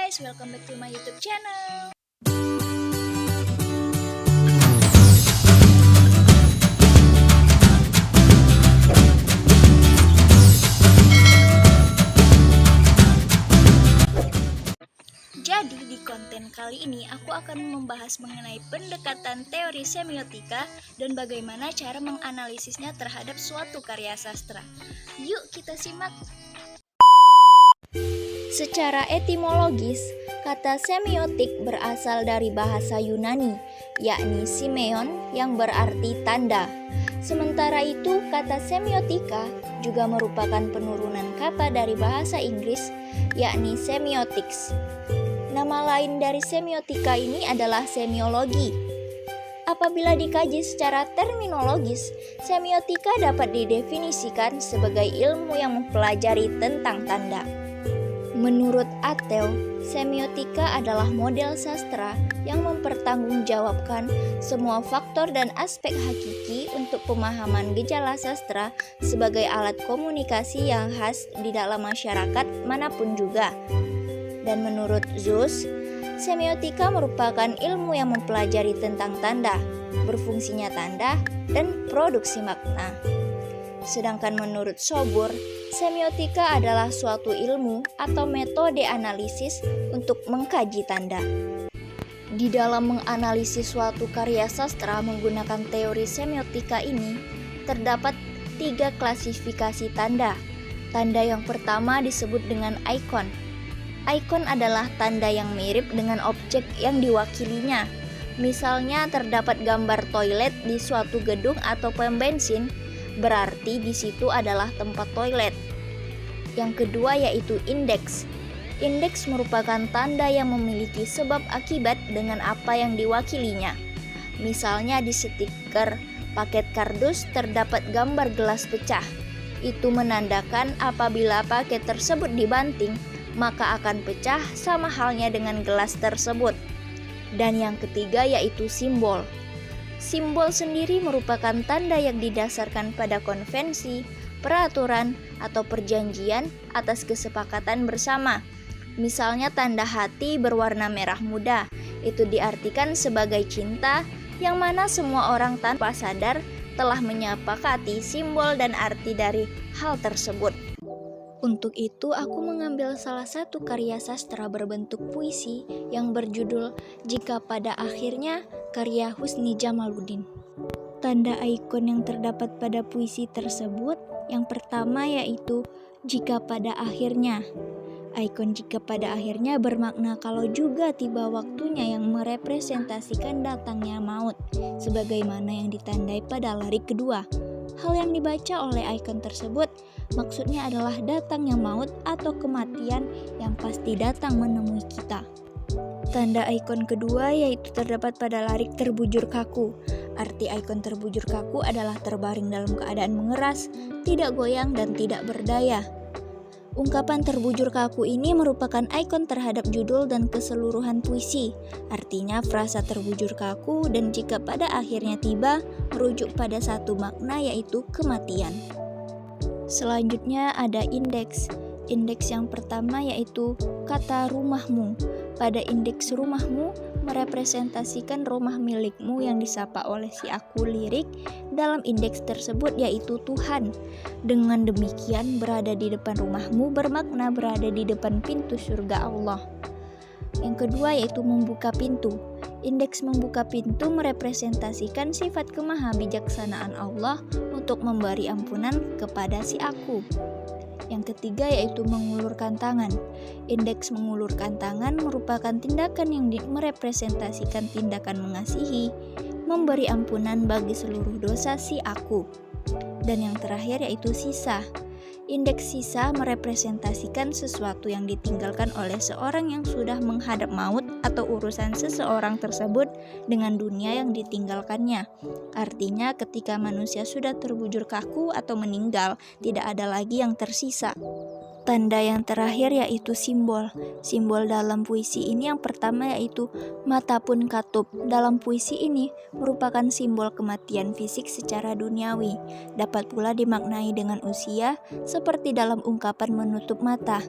guys, welcome back to my YouTube channel. Jadi di konten kali ini aku akan membahas mengenai pendekatan teori semiotika dan bagaimana cara menganalisisnya terhadap suatu karya sastra. Yuk kita simak. Secara etimologis, kata semiotik berasal dari bahasa Yunani, yakni simeon yang berarti tanda. Sementara itu, kata semiotika juga merupakan penurunan kata dari bahasa Inggris, yakni semiotics. Nama lain dari semiotika ini adalah semiologi. Apabila dikaji secara terminologis, semiotika dapat didefinisikan sebagai ilmu yang mempelajari tentang tanda. Menurut Ateo, semiotika adalah model sastra yang mempertanggungjawabkan semua faktor dan aspek hakiki untuk pemahaman gejala sastra sebagai alat komunikasi yang khas di dalam masyarakat manapun juga. Dan menurut Zuss, semiotika merupakan ilmu yang mempelajari tentang tanda, berfungsinya tanda, dan produksi makna. Sedangkan menurut Sobur, semiotika adalah suatu ilmu atau metode analisis untuk mengkaji tanda. Di dalam menganalisis suatu karya sastra menggunakan teori semiotika ini, terdapat 3 klasifikasi tanda. Tanda yang pertama disebut dengan ikon. Ikon adalah tanda yang mirip dengan objek yang diwakilinya. Misalnya terdapat gambar toilet di suatu gedung atau pom bensin, berarti di situ adalah tempat toilet. Yang kedua yaitu indeks. Indeks merupakan tanda yang memiliki sebab akibat dengan apa yang diwakilinya. Misalnya di stiker paket kardus terdapat gambar gelas pecah. Itu menandakan apabila paket tersebut dibanting, maka akan pecah sama halnya dengan gelas tersebut. Dan yang ketiga yaitu simbol. Simbol sendiri merupakan tanda yang didasarkan pada konvensi, peraturan, atau perjanjian atas kesepakatan bersama. Misalnya tanda hati berwarna merah muda, itu diartikan sebagai cinta, yang mana semua orang tanpa sadar telah menyepakati simbol dan arti dari hal tersebut. Untuk itu, aku mengambil salah satu karya sastra berbentuk puisi yang berjudul Jika Pada Akhirnya, karya Husni Jamaluddin. Tanda ikon yang terdapat pada puisi tersebut, yang pertama yaitu Jika Pada Akhirnya. Ikon jika pada akhirnya bermakna kalau juga tiba waktunya yang merepresentasikan datangnya maut, sebagaimana yang ditandai pada larik kedua. Hal yang dibaca oleh ikon tersebut maksudnya adalah datangnya maut atau kematian yang pasti datang menemui kita. Tanda ikon kedua yaitu terdapat pada larik terbujur kaku. Arti ikon terbujur kaku adalah terbaring dalam keadaan mengeras, tidak goyang dan tidak berdaya. Ungkapan terbujur kaku ini merupakan ikon terhadap judul dan keseluruhan puisi. Artinya frasa terbujur kaku dan jika pada akhirnya tiba merujuk pada satu makna yaitu kematian. Selanjutnya ada indeks. Indeks yang pertama yaitu kata rumahmu. Pada indeks rumahmu merepresentasikan rumah milikmu yang disapa oleh si aku lirik dalam indeks tersebut yaitu Tuhan. Dengan demikian berada di depan rumahmu bermakna berada di depan pintu surga Allah. Yang kedua yaitu membuka pintu. Indeks membuka pintu merepresentasikan sifat kemahabijaksanaan Allah untuk memberi ampunan kepada si aku. Yang ketiga yaitu mengulurkan tangan. Indeks mengulurkan tangan merupakan tindakan yang merepresentasikan tindakan mengasihi, memberi ampunan bagi seluruh dosa si aku. Dan yang terakhir yaitu sisa. Indeks sisa merepresentasikan sesuatu yang ditinggalkan oleh seorang yang sudah menghadap maut atau urusan seseorang tersebut dengan dunia yang ditinggalkannya. Artinya ketika manusia sudah terbujur kaku atau meninggal, tidak ada lagi yang tersisa. Tanda yang terakhir yaitu simbol. Simbol dalam puisi ini yang pertama yaitu mata pun katup. Dalam puisi ini merupakan simbol kematian fisik secara duniawi. Dapat pula dimaknai dengan usia seperti dalam ungkapan menutup mata.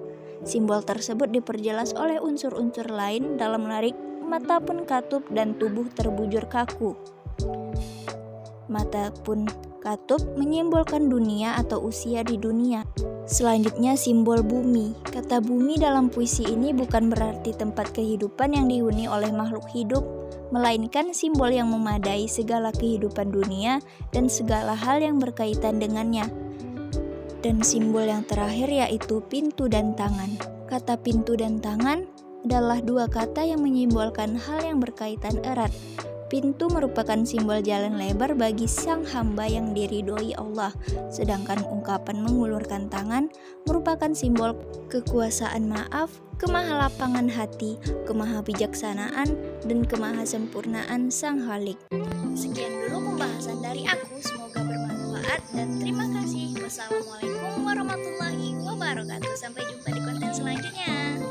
Simbol tersebut diperjelas oleh unsur-unsur lain dalam larik mata pun katup dan tubuh terbujur kaku. Mata pun katup menyimbolkan dunia atau usia di dunia. Selanjutnya simbol bumi. Kata bumi dalam puisi ini bukan berarti tempat kehidupan yang dihuni oleh makhluk hidup, melainkan simbol yang memadai segala kehidupan dunia dan segala hal yang berkaitan dengannya. Dan simbol yang terakhir yaitu pintu dan tangan. Kata pintu dan tangan adalah dua kata yang menyimbolkan hal yang berkaitan erat. Pintu merupakan simbol jalan lebar bagi sang hamba yang diridhoi Allah, sedangkan ungkapan mengulurkan tangan merupakan simbol kekuasaan maaf, kemahalapangan hati, kemahabijaksanaan, dan kemahasempurnaan sang Khalik. Sekian dulu pembahasan dari aku, semoga bermanfaat dan terima kasih. Wassalamualaikum warahmatullahi wabarakatuh. Sampai jumpa di konten selanjutnya.